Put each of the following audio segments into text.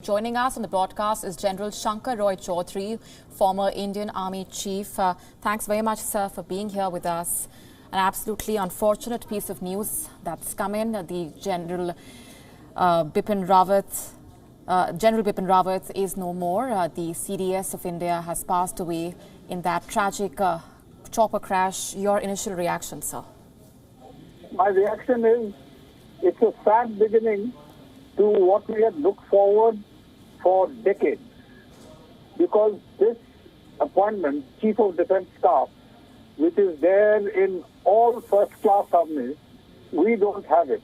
Joining us on the broadcast is General Shankar Roy Chowdhury, former Indian Army Chief. Thanks very much, sir, for being here with us. An absolutely unfortunate piece of news that's come in. The General Bipin Rawat is no more. The CDS of India has passed away in that tragic chopper crash. Your initial reaction, sir? My reaction is it's a sad beginning to what we had looked forward for decades. Because this appointment, Chief of Defence Staff, which is there in all first-class armies, we don't have it.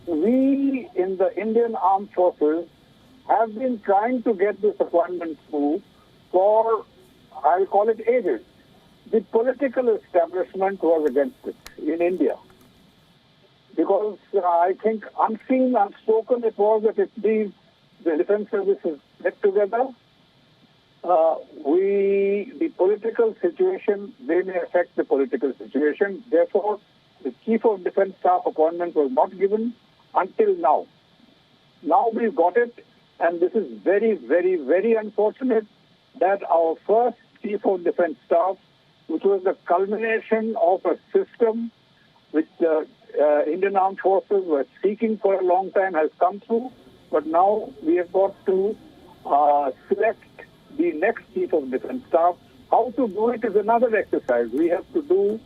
We in the Indian Armed Forces have been trying to get this appointment through for, I'll call it, ages. The political establishment was against it in India. Because I think unseen, unspoken, it was that if the defense services get together, the political situation, they may affect the political situation. Therefore, the Chief of Defence Staff appointment was not given until now. Now we've got it, and this is very, very, very unfortunate that our first Chief of Defence Staff, which was the culmination of a system which the Indian Armed Forces were seeking for a long time, has come through. But now we have got to select the next Chief of Defence Staff. How to do it is another exercise. We have to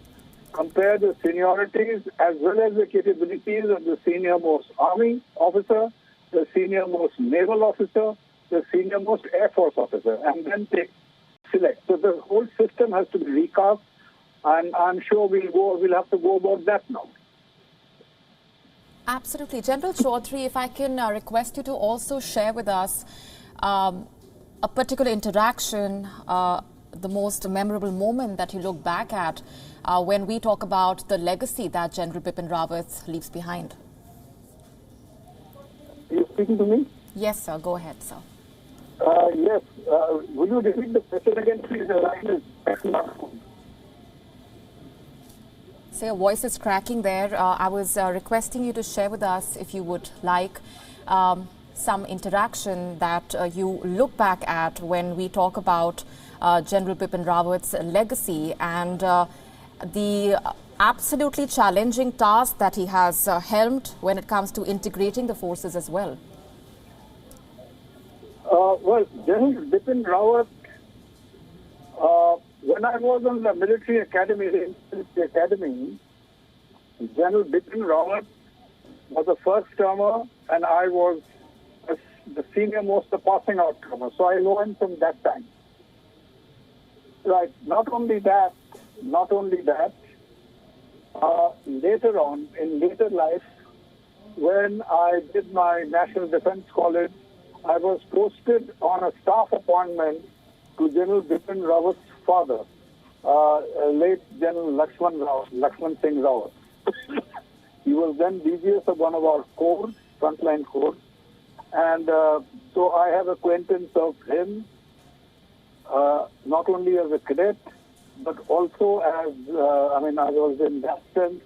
compare the seniorities as well as the capabilities of the senior-most Army officer, the senior-most Naval officer, the senior-most Air Force officer, and then select. So the whole system has to be recast, and I'm sure we'll have to go about that now. Absolutely. General Chowdhury, if I can request you to also share with us a particular interaction, the most memorable moment that you look back at when we talk about the legacy that General Bipin Rawat leaves behind. Are you speaking to me? Yes, sir. Go ahead, sir. Yes. Will you repeat the question again, please? The line is not good. So your voice is cracking there. I was requesting you to share with us, if you would like, some interaction that you look back at when we talk about General Bipin Rawat's legacy and the absolutely challenging task that he has helmed when it comes to integrating the forces as well. Well, General Bipin Rawat, when I was on the military academy, General Bipin Rawat was a first-termer, and I was the senior-most, the passing-out termer. So I know him from that time. Right. Not only that, later on, in later life, when I did my National Defence College, I was posted on a staff appointment to General Bipin Rawat's father, late General Lakshman Singh Rawat. He was then DGS of one of our corps, frontline corps, and so I have acquaintance of him, not only as a cadet, but also as, I was in that sense,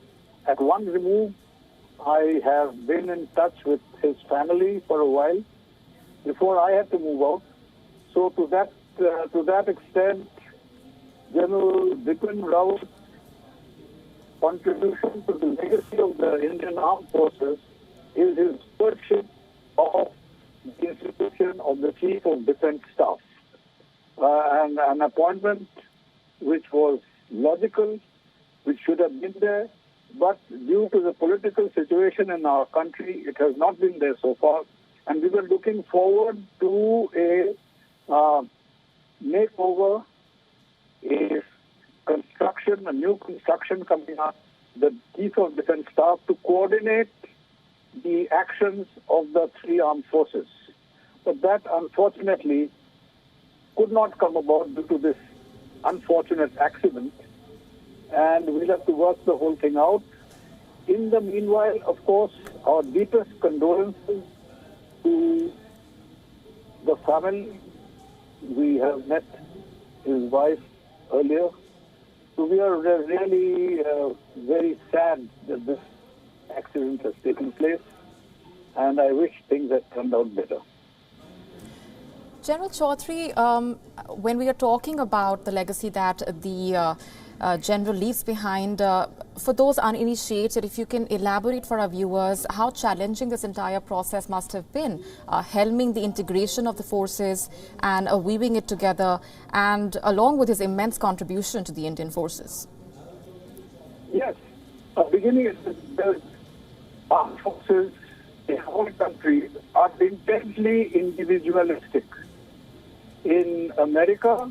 at one remove, I have been in touch with his family for a while before I had to move out. So to that extent, General Bipin Rawat's contribution to the legacy of the Indian Armed Forces is his stewardship of the institution of the Chief of Defence Staff. And an appointment which was logical, which should have been there, but due to the political situation in our country, it has not been there so far. And we were looking forward to a makeover, a new construction coming up, the Chief of Defence Staff to coordinate the actions of the three armed forces. But that, unfortunately, could not come about due to this unfortunate accident, and we'll have to work the whole thing out. In the meanwhile, of course, our deepest condolences to the family. We have met his wife earlier. So we are really very sad that this accident has taken place, and I wish things had turned out better. General Chowdhury, when we are talking about the legacy that the General leaves behind, for those uninitiated, if you can elaborate for our viewers how challenging this entire process must have been, helming the integration of the forces and weaving it together, and along with his immense contribution to the Indian forces. Yes, beginning the armed forces in our country are intensely individualistic. In America,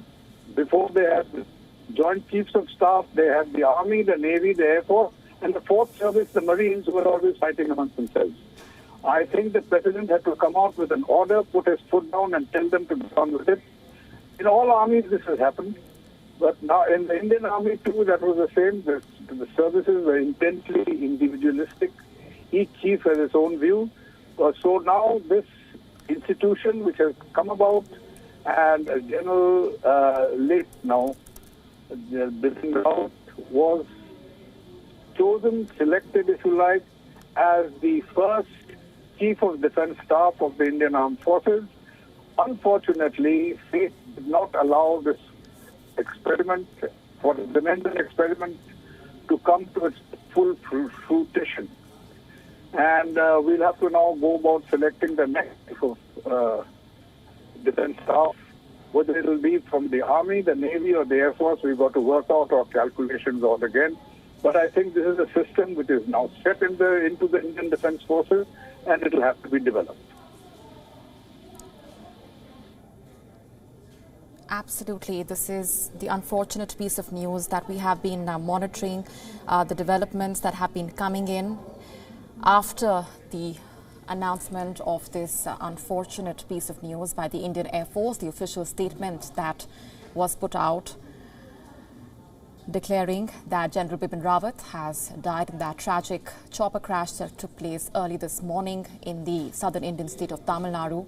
before they had the Joint Chiefs of Staff, they had the Army, the Navy, the Air Force, and the Fourth Service, the Marines, who were always fighting amongst themselves. I think the President had to come out with an order, put his foot down and tell them to get on with it. In all armies this has happened, but now in the Indian Army too, that was the same. The services were intensely individualistic. Each chief has his own view. So now this institution which has come about, and General late now, Bipin Rawat, was chosen, selected, if you like, as the first Chief of Defence Staff of the Indian Armed Forces. Unfortunately, fate did not allow this experiment, for the Mendel experiment, to come to its full fruition. And we'll have to now go about selecting the next Chief of Defence Staff. Whether it will be from the Army, the Navy, or the Air Force, we've got to work out our calculations all again. But I think this is a system which is now set into the Indian Defence Forces, and it will have to be developed. Absolutely. This is the unfortunate piece of news that we have been monitoring, the developments that have been coming in after the announcement of this unfortunate piece of news by the Indian Air Force, the official statement that was put out declaring that General Bipin Rawat has died in that tragic chopper crash that took place early this morning in the southern Indian state of Tamil Nadu.